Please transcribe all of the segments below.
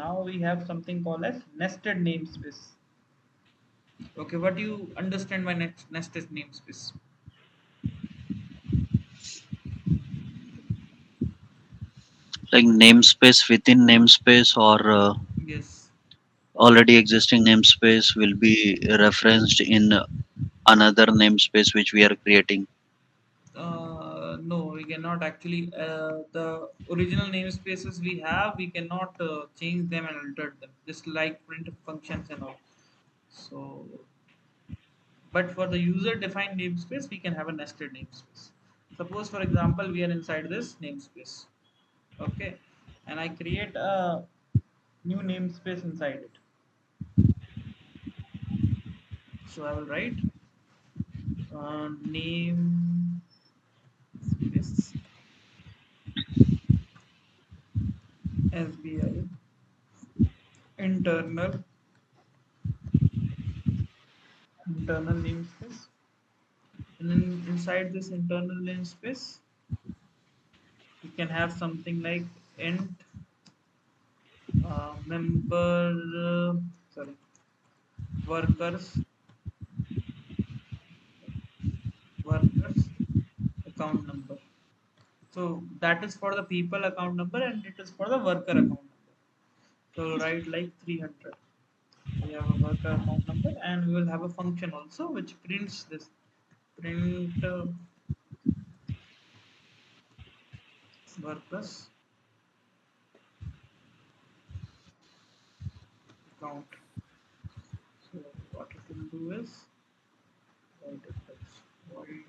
now we have something called as nested namespace. Okay, what do you understand by nested namespace? Like namespace within namespace, or Yes. already existing namespace will be referenced in another namespace which we are creating. No, we cannot actually. The original namespaces we have, we cannot change them and alter them, just like print functions and all. So, but for the user-defined namespace, we can have a nested namespace. Suppose, for example, we are inside this namespace. Okay, and I create a new namespace inside it. So I will write name space SBI internal namespace, and then inside this internal namespace you can have something like int member sorry workers workers account number. So that is for the people account number and it is for the worker account number. So we'll write like 300. We have a worker account number and we will have a function also which prints this print workers account. So what it will do is void index void cout.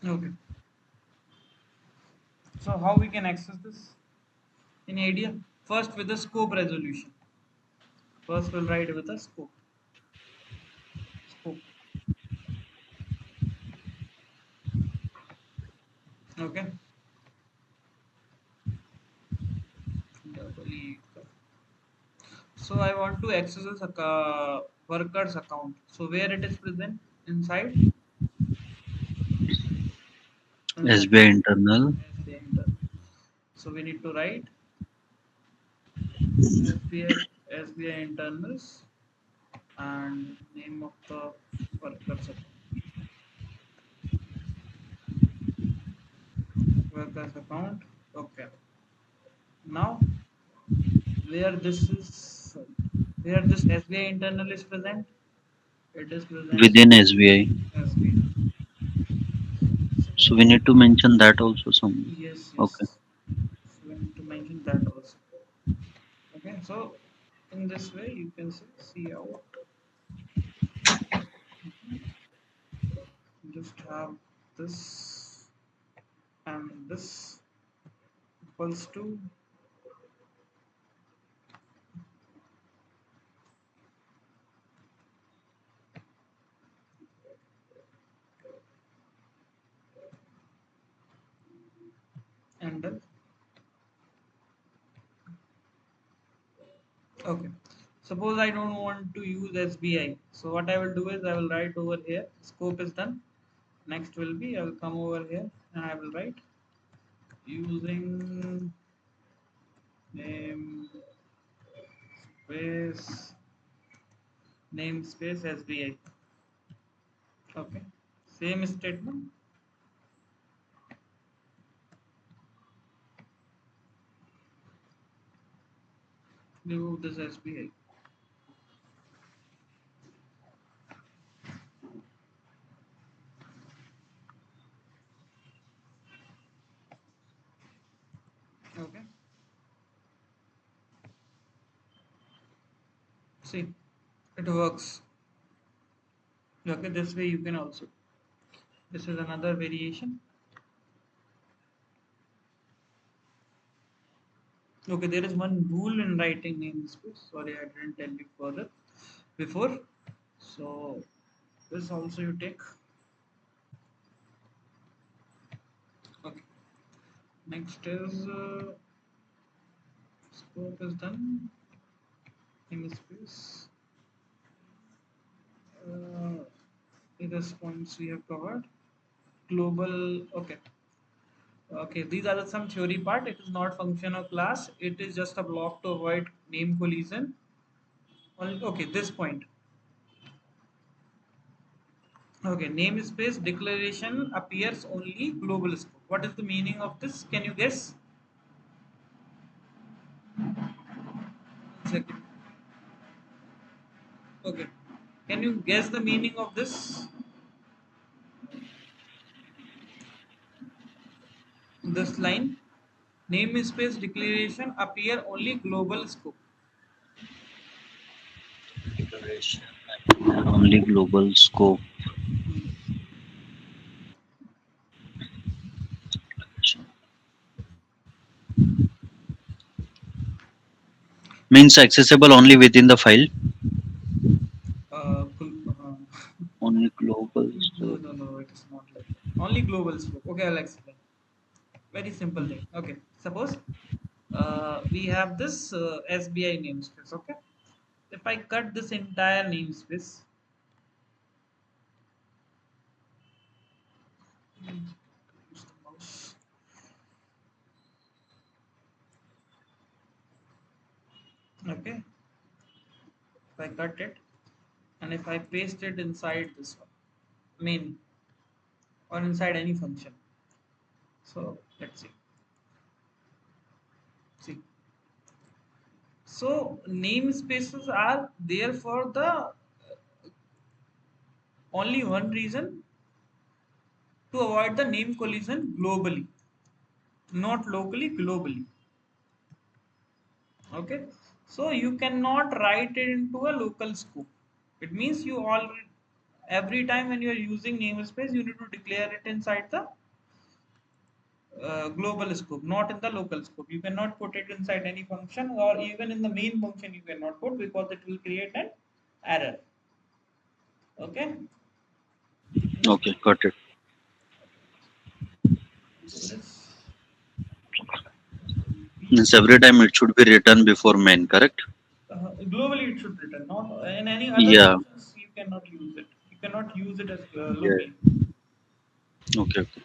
Okay. So how we can access this in idea? First with the scope resolution. First we'll write with a scope. Scope. Okay. Double E. So I want to access this workers account. So where it is present? Inside? Inside SBI internal. SBI internal. So we need to write SBI internals and name of the workers account. Workers account. Okay. Now where this is where this SBI internal is present, it is present Within SBI. SBI. So we So need to mention that also some. yes, Okay. yes. So we need to mention that also. Okay, so in this way you can say see out just have this and this equals to and then okay. Suppose I don't want to use SBI. So what I will do is I will write over here. Scope is done. Next will be I will come over here and I will write using name space namespace SBI. Okay. Same statement. Remove this SBI. See, it works. Okay, this way you can also. This is another variation. Okay, there is one rule in writing namespace. Sorry, I didn't tell you further before. So this also you take. Okay. Next is scope is done. Namespace. Uh, this points we have covered. Global. Okay. Okay. These are the some theory part. It is not function or class. It is just a block to avoid name collision. Okay. This point. Okay, namespace declaration appears only global scope. What is the meaning of this? Can you guess? Second. Okay. Can you guess the meaning of this line? Namespace declaration appear only global scope. Declaration only global scope. Hmm. Means accessible only within the file. Uh, gl- uh, Only global no, scope. no, no, it is not like that. Only global scope. Okay, I'll explain. Very simple thing. Okay, suppose we have this SBI namespace. Okay, if I cut this entire namespace, use the mouse. Okay, if I cut it and if I paste it inside this one, main or inside any function. So let's see. See. So namespaces are there for the only one reason to avoid the name collision globally, not locally, globally. Okay. So you cannot write it into a local scope. It means you all every time when you are using namespace, you need to declare it inside the global scope, not in the local scope. You cannot put it inside any function or even in the main function you cannot put because it will create an error. Okay. Okay, got it. Do this. Means every time it should be written before main, correct? Globally it should return. Not in any other Yeah. functions you cannot use it. You cannot use it as Yeah. locally. Okay. Okay.